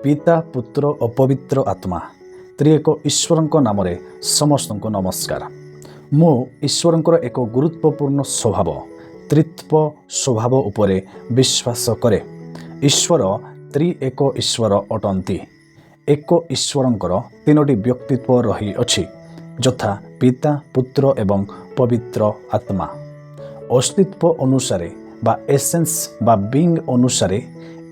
पिता पुत्र और पवित्र आत्मा त्रिएक ईश्वर नाम समस्त नमस्कार। मु ईश्वर एक गुरुत्वपूर्ण स्वभाव त्रित्व स्वभाव उपरे विश्वास करे। ईश्वर त्रिएक ईश्वर अटंती। एक ईश्वरंकर तीनोटी व्यक्तित्व रही अछि, यथा पिता पुत्र एवं पवित्र आत्मा। अस्तित्व अनुसारे बा एसेंस बा बीइंग अनुसारे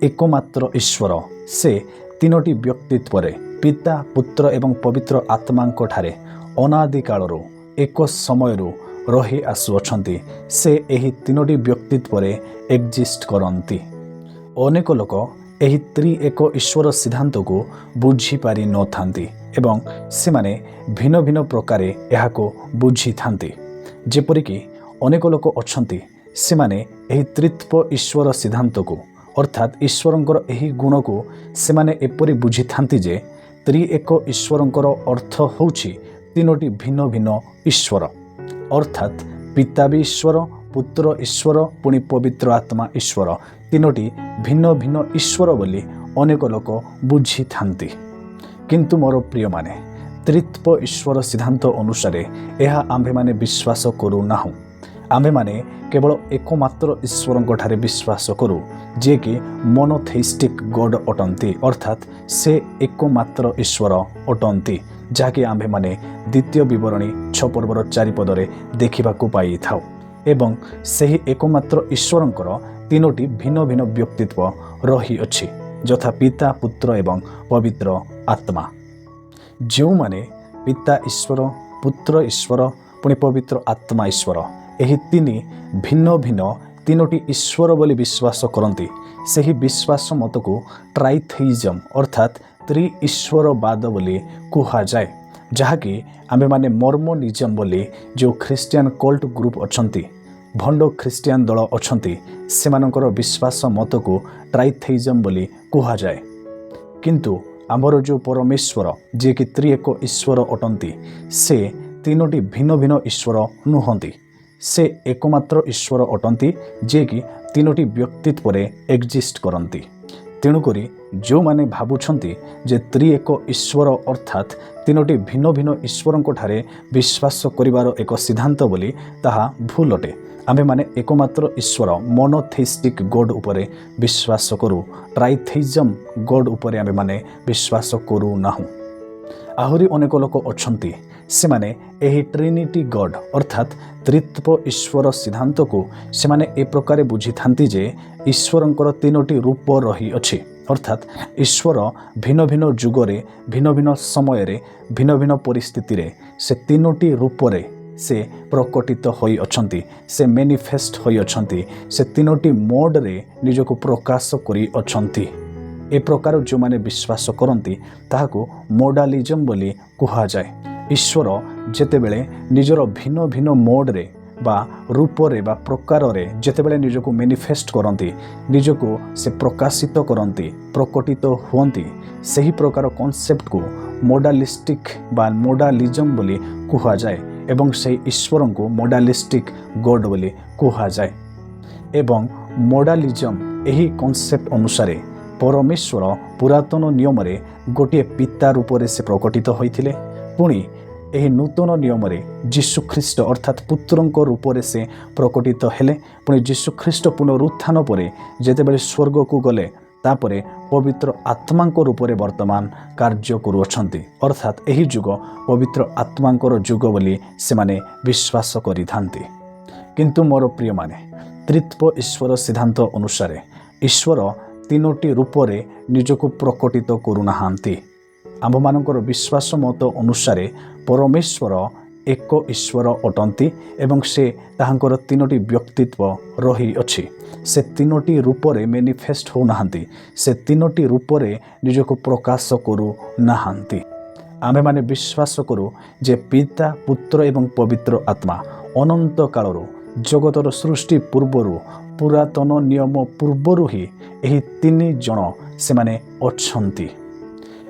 एकमात्र ईश्वर से तीनोटी व्यक्तित्व पिता पुत्र एवं पवित्र आत्मांक ठारे अनादि कालरू एक समयरू रही आसुअछंती। से एही तीनोटी व्यक्तित्व एक्जिस्ट करंती। अनेक लोक एही त्रिएक ईश्वर सिद्धांत को बुझी पारि न थांती एवं सेमाने भिन्न भिन्न प्रकारे एहाको बुझी थांती। जेपरिकी अनेक लोक अछंती सेमाने एही त्रित्व ईश्वर सिद्धांत को अर्थात ईश्वरंकर एही गुण को सेमाने एपरि बुझी थांती जे त्रिएक ईश्वरंकर अर्थ होउछि तीनोटी भिन्न भिन्न ईश्वर, अर्थात पिता भी ईश्वर, पुत्र ईश्वर, पुणी पवित्र आत्मा ईश्वर, तीनोटी भिन्न भिन्न ईश्वर बोली अनेक लोक बुझी थांती। किंतु मोर प्रिय माने त्रित्व ईश्वर सिद्धांत अनुसारे यह आम्भे माने विश्वास करू नाहु। आम्भे माने केवल एकमात्र ईश्वर ठारे विश्वास करू जे कि मोनोथेइस्टिक गॉड अटंती, अर्थात से एकमात्र ईश्वर अटंती, जहाँकि आम्भे माने द्वितीय विवरणी 6 पर्वर 4 पदरे देखा पाई थाउ। एवं सही एकमात्र ईश्वरंकर तीनोटी भिन्न भिन्न व्यक्तित्व रही अछि, यथा पिता पुत्र एवं पवित्र आत्मा। जो माने पिता ईश्वर, पुत्र ईश्वर, पुणी पवित्र आत्मा ईश्वर, एही तीनी भिन्न भिन्न तीनोटी ईश्वर बोली विश्वास करती। सही विश्वास मत को ट्राइथेइज्म अर्थात त्रि ईश्वरवाद बोली कुहा जाए, जहाँकि आमे माने मर्मोनिज्म बोली जो ख्रिस्टियन कल्ट ग्रुप अछंती, भंड ख्रिस्टियन दल अछंती, सेमानकर विश्वास मत को ट्राइथेइज्म बोली कुहा जाए। किंतु आमर जो परमेश्वर जे कि त्रिएक ईश्वर अटंती, से तीनोटी भिन्न भिन्न ईश्वर नुहंती। से एकमात्र ईश्वर अटंती जे कि तीनोटी व्यक्तित्व एक्जिस्ट करती। तेणुकरी जो माने भावुछंती जे त्रिएक ईश्वर अर्थात तीनोटी भिन्न भिन्न ईश्वरंक ठारे विश्वास करिवार एक सिद्धांत बोली ताहा भूल अटे। आम्भे माने एकमात्र ईश्वर मोनोथेइस्टिक गॉड उपरे विश्वास करू, ट्राइथेइज्म गॉड उपरे आम्भे माने विश्वास करू नाहु। आहुरी अनेक लोक अछंती सेमाने एही ट्रिनिटी गॉड अर्थात त्रित्व ईश्वर सिद्धांत को सेमाने ए प्रकार बुझी थांती जे ईश्वरंकर तीनोटी रूप रही अछि, अर्थात ईश्वर भिन्न भिन्न जुगरे भिन्न भिन्न समयरे भिन्न भिन्न परिस्थिति रे से तीनोटी रूपरे से प्रकटित होई अछंती, से मैनिफेस्ट होई अछंती, से तीनोटी मोड रे निजको प्रकाश करी अछंती। ए प्रकार जो माने विश्वास करती ताहाको मोडालिज्म बोली कुहा जाए। ईश्वर जेतेबेले निजर भिन्न भिन्न मोड रे बा रूप रे बा प्रकार रे जेतेबेले निजको मैनिफेस्ट करती, निजको से प्रकाशित करती, प्रकटित हुअंती, सही प्रकार कॉन्सेप्ट को मोडालिस्टिक बा मोडालिज्म बोली कुहा जाए एवं से ईश्वर को मोडालिस्टिक गॉड बोली कुहा जाए। एवं मोडालिज्म एही कॉन्सेप्ट अनुसारे परमेश्वर पुरातन नियम रे गोटे पिता रूप से प्रकटित होइथिले, पुणी एही नूतन नियम रे जीशुख्रीष्ट अर्थात पुत्रंक रूप से प्रकटित हेले। पुणी जीशुख्रीष्ट पुनरुत्थान परे जेतेबेले स्वर्ग को गले तापरे पवित्र आत्मांक रूप रे वर्तमान कार्य करुअछंती, अर्थात एही जुग पवित्र आत्मांकर जुग बोली सेमाने विश्वास करिथांती। किंतु मोर प्रिय माने त्रित्व ईश्वर सिद्धांत अनुसारे ईश्वर तीनोटी रूप रे निजको प्रकटित करुनाहांती। आम्भमानकर विश्वास मत अनुसारे परमेश्वर एक ईश्वर अटंती एवं से ताहांकर तीनोटी व्यक्तित्व रही अछि। से तीनोटी रूप रे मैनिफेस्ट हो नाहांती, से तीनोटी रूप रे निजको प्रकाश करू नाहांती। आम्भे माने विश्वास करू जे पिता पुत्र एवं पवित्र आत्मा अनंत कालरू जगतर सृष्टि पूर्वरू पुरातन नियम पूर्वरू ही एही तीन जन सेमाने अछंती।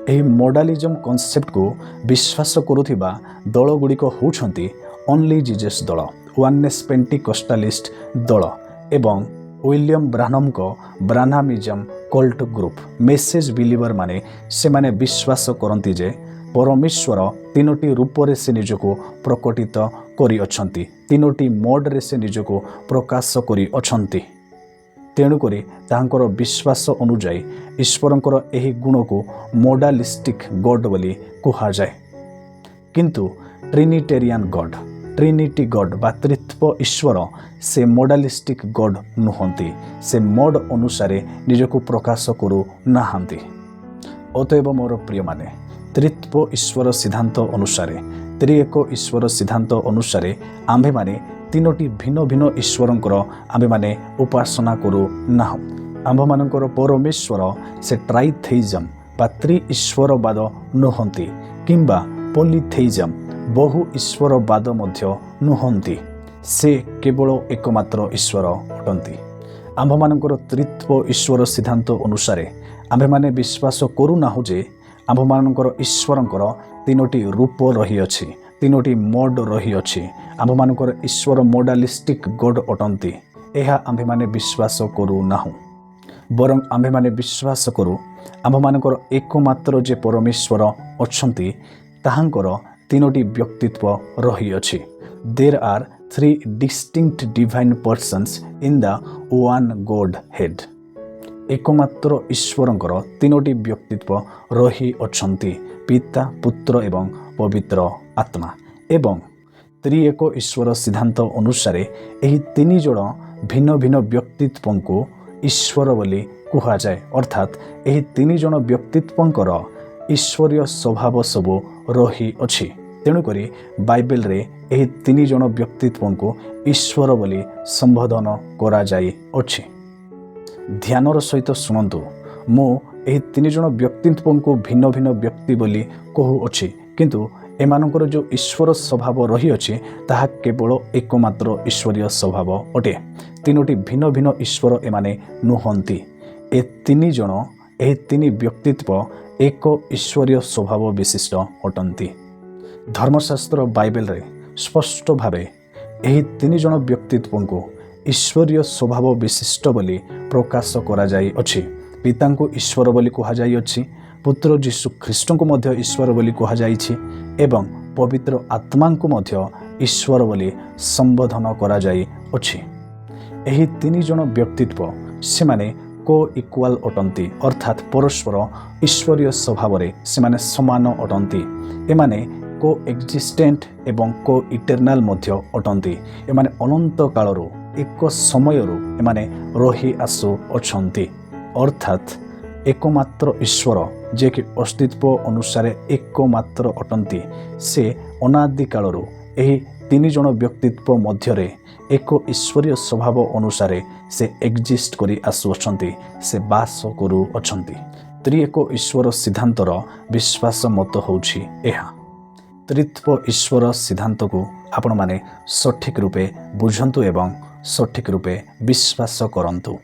एही मोडालिज्म कॉन्सेप्ट को विश्वास करुथिबा दल गुड़िक होउछंती ओनली जीसस दल, वननेस पेंटिकस्टालिस्ट दल एवं विलियम ब्रानम को ब्रानामिजम कल्ट ग्रुप मेसेज बिलीवर माने से माने विश्वास करती जे परमेश्वर तीनोटी रूप से निजको प्रकटित करी अछंती, तीनोटी मोड रे से निजको प्रकाश करी अछंती। तेणुकरी तांकर विश्वास अनुजाई ईश्वरंकर एही गुण को मोडालिस्टिक गॉड बोली कहा जाए। किंतु ट्रिनिटेरियन गॉड, ट्रिनिटी गॉड बा त्रित्व ईश्वर से मोडालिस्टिक गॉड नुहंती, से मोड अनुसार निजको प्रकाश करू नाहांती। अतएव मोर प्रिय माने त्रित्व ईश्वर सिद्धांत अनुसार, त्रिएक ईश्वर सिद्धांत अनुसार आम्भे माने तीनोटी भिन्न भिन्न ईश्वरंकर आम्भे माने उपासना करू नाहु। आम्भ मानकर परमेश्वर से ट्राइथेइजम बा त्रि ईश्वरवाद नुहंती किंबा पॉलीथेइजम बहु ईश्वरवाद मध्य नुहंती, से केवल एकमात्र ईश्वर अटंती। आम्भ मानकर त्रित्व ईश्वर सिद्धांत अनुसार आम्भे माने विश्वास करू नाहु जे आम्भ मानकर ईश्वरंकर तीनोटी रूप रही अछि, तीनोटी मोड रही अछि। आम्भ मानकर ईश्वर मोडालिस्टिक गॉड अटंती, एहा आम्भे माने विश्वास करू नाहु। बरं आम्भे माने विश्वास करू आम्भ मानकर एकमात्र जे परमेश्वर अछंती ताहांकर तीनोटी व्यक्तित्व रही अछि। There are three distinct divine persons in the one Godhead. एकमात्र ईश्वरंकर तीनोटी व्यक्तित्व रही अछंती, पिता पुत्र एवं पवित्र आत्मा। एवं त्रिएक ईश्वर सिद्धांत अनुसार एही तीन जण भिन्न भिन्न व्यक्तित्व को ईश्वर बोली कहा जाए। अर्थात एही तीन जण व्यक्तित्वंकर ईश्वरीय स्वभाव सबु रही अछि। तेणुकरी बाइबल रे एही तीन जण व्यक्तित्व को ईश्वर बोली संबोधन करा जाई अछि। ध्यानर सहित शुणु, मु एही तीन जण व्यक्तित्व को भिन्न भिन्न व्यक्ति बोली कहू अछि, किंतु एमानकर जो ईश्वर स्वभाव रही अछि ताहा केवल एकमात्र ईश्वरीय स्वभाव अटे। तीनोटी भिन्न भिन्न ईश्वर एमाने नुहंती। ए तीन जण एही तीन व्यक्तित्व एक ईश्वरीय स्वभाव विशिष्ट अटंती। धर्मशास्त्र बाइबल रे स्पष्ट भावे एही तीन जण व्यक्तित्व को ईश्वरीय स्वभाव विशिष्ट बोली प्रकाश करा जाई अछि। पिता को ईश्वर बोली कहा जाई अछि, पुत्र जीशु ख्रीष्ट को मध्य ईश्वर बोली कहा जाइछि एवं पवित्र आत्मा को मध्य ईश्वर बोली संबोधन करा जाई अछि। एही तीन जण व्यक्तित्व से माने को इक्वाल अटंती, अर्थात परस्पर ईश्वरीय स्वभाव रे से माने समान अटंती। एमाने को एक्जिस्टेंट एवं को इटर्नाल मध्य अटंती। एमाने अनंत कालरू एक समयरू एमाने रही आसु अछंती। अर्थात एकमात्र ईश्वर जे कि अस्तित्व अनुसार एकमात्र अटंती, से अनादि कालरू एही तीन जण व्यक्तित्व मध्यरे एक ईश्वरीय स्वभाव अनुसार से एक्जिस्ट करी आसु अछंती, से बास करू अछंती। त्रिएक ईश्वर सिद्धांतर विश्वास मत होउछि एहा। त्रित्व ईश्वर सिद्धांत को आपण माने सठिक रूपे बुझंतु एवं सठिक रूपे विश्वास करंतु।